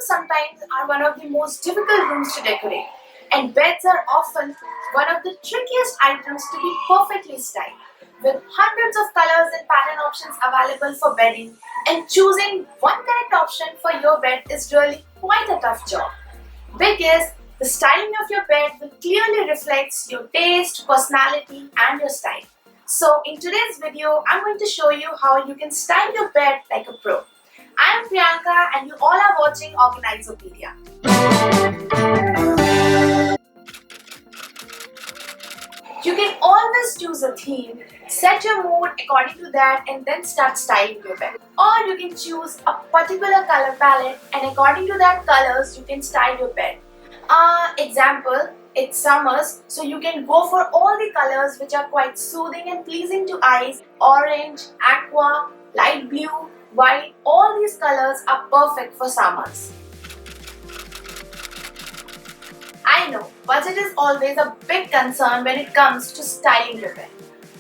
Bedrooms sometimes are one of the most difficult rooms to decorate, and beds are often one of the trickiest items to be perfectly styled. With hundreds of colors and pattern options available for bedding, and choosing one correct option for your bed is really quite a tough job. Because the styling of your bed will clearly reflect your taste, personality, and your style. So in today's video, I'm going to show you how you can style your bed like a pro. I am Priyanka and you all are watching Organizopedia. You can always choose a theme, set your mood according to that and then start styling your bed. Or you can choose a particular color palette and according to that colors you can style your bed. Example, it's summers, so you can go for all the colors which are quite soothing and pleasing to eyes. Orange, aqua, light blue, white, all these colors are perfect for summers. I know, budget is always a big concern when it comes to styling your bed.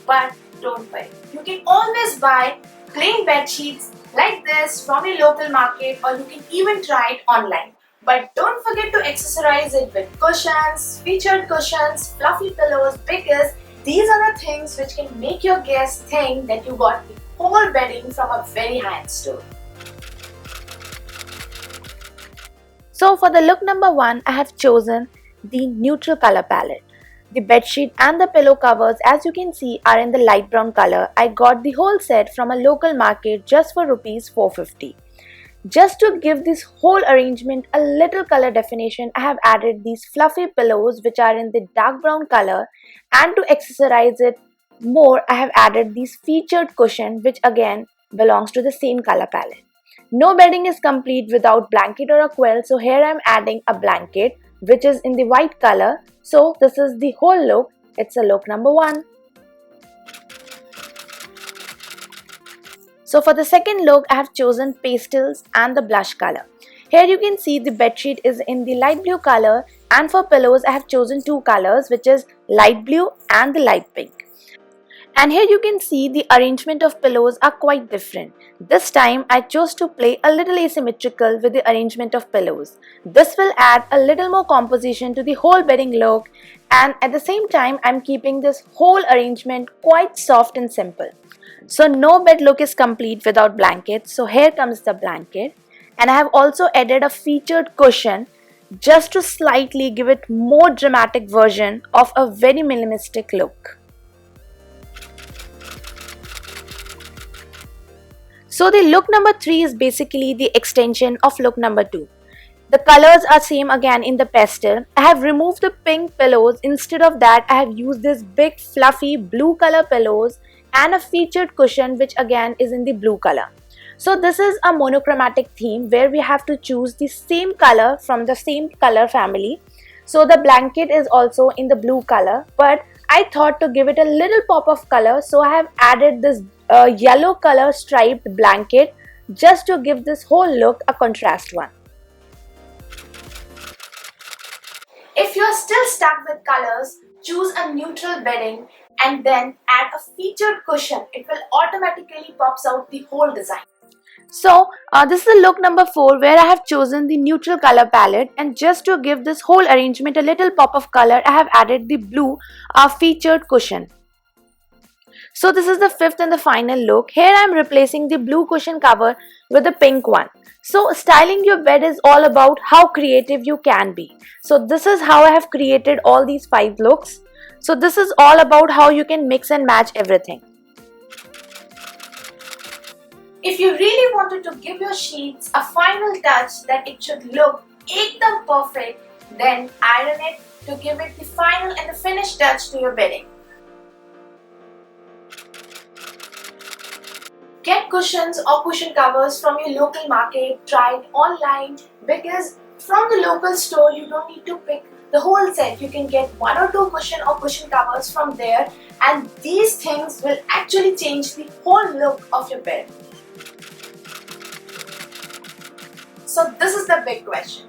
But don't worry, you can always buy plain bed sheets like this from your local market or you can even try it online. But don't forget to accessorize it with cushions, featured cushions, fluffy pillows because these are the things which can make your guests think that you got the whole bedding from a very high-end store. So for the look number 1, I have chosen the neutral color palette. The bedsheet and the pillow covers, as you can see, are in the light brown color. I got the whole set from a local market just for rupees 450. Just to give this whole arrangement a little color definition, I have added these fluffy pillows which are in the dark brown color, and to accessorize it more, I have added these featured cushion which again belongs to the same color palette. No bedding is complete without blanket or a quilt, so here I am adding a blanket which is in the white color. So this is the whole look. It's a look number 1. So for the second look, I have chosen pastels and the blush color. Here you can see the bedsheet is in the light blue color, and for pillows I have chosen 2 colors which is light blue and the light pink. And here you can see the arrangement of pillows are quite different. This time I chose to play a little asymmetrical with the arrangement of pillows. This will add a little more composition to the whole bedding look, and at the same time I'm keeping this whole arrangement quite soft and simple. So no bed look is complete without blanket. So here comes the blanket, and I have also added a featured cushion just to slightly give it more dramatic version of a very minimalistic look. So the look number 3 is basically the extension of look number 2. The colors are same again in the pastel. I have removed the pink pillows. Instead of that, I have used this big fluffy blue color pillows and a featured cushion which again is in the blue color. So this is a monochromatic theme where we have to choose the same color from the same color family. So the blanket is also in the blue color, but I thought to give it a little pop of color, so I have added this yellow color striped blanket just to give this whole look a contrast one. If you are still stuck with colors, choose a neutral bedding and then add a featured cushion. It will automatically pops out the whole design. So this is the look number 4 where I have chosen the neutral color palette, and just to give this whole arrangement a little pop of color, I have added the blue featured cushion. So this is the 5th and the final look. Here I am replacing the blue cushion cover with the pink one. So styling your bed is all about how creative you can be. So this is how I have created all these 5 looks. So this is all about how you can mix and match everything. If you really wanted to give your sheets a final touch that it should look ekdam perfect, then iron it to give it the final and the finished touch to your bedding. Get cushions or cushion covers from your local market, try it online, because from the local store you don't need to pick the whole set. You can get 1 or 2 cushion or cushion covers from there, and these things will actually change the whole look of your bed. So this is the big question.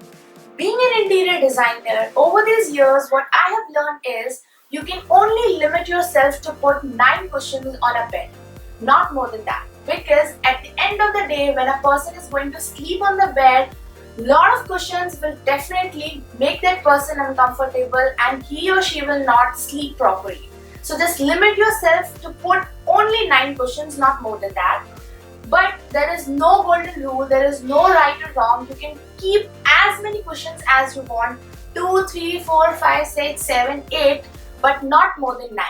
Being an interior designer, over these years what I have learned is you can only limit yourself to put 9 cushions on a bed, not more than that. Because at the end of the day, when a person is going to sleep on the bed, Lot of cushions will definitely make that person uncomfortable and he or she will not sleep properly. So just limit yourself to put only 9 cushions, not more than that. But there is no golden rule, there is no right or wrong. You can keep as many cushions as you want, 2, 3, 4, 5, 6, 7, 8, but not more than 9.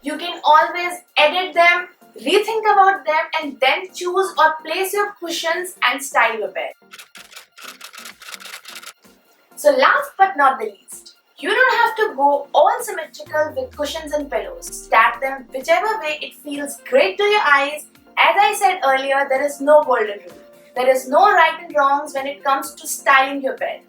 You can always edit them, rethink about them, and then choose or place your cushions and style your bed. So last but not the least, you don't have to go all symmetrical with cushions and pillows. Stack them whichever way it feels great to your eyes. As I said earlier, there is no golden rule. There is no right and wrongs when it comes to styling your bed.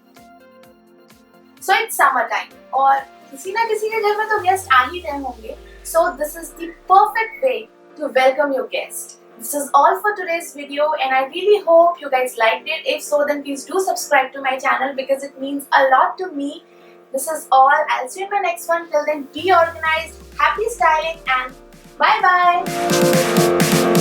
So it's summertime और किसी ना किसी के घर में तो guest आ ही रहे होंगे. So this is the perfect way to welcome your guest. This is all for today's video and I really hope you guys liked it. If so, then please do subscribe to my channel because it means a lot to me. This is all. I'll see you in my next one. Till then, be organized, happy styling and bye bye.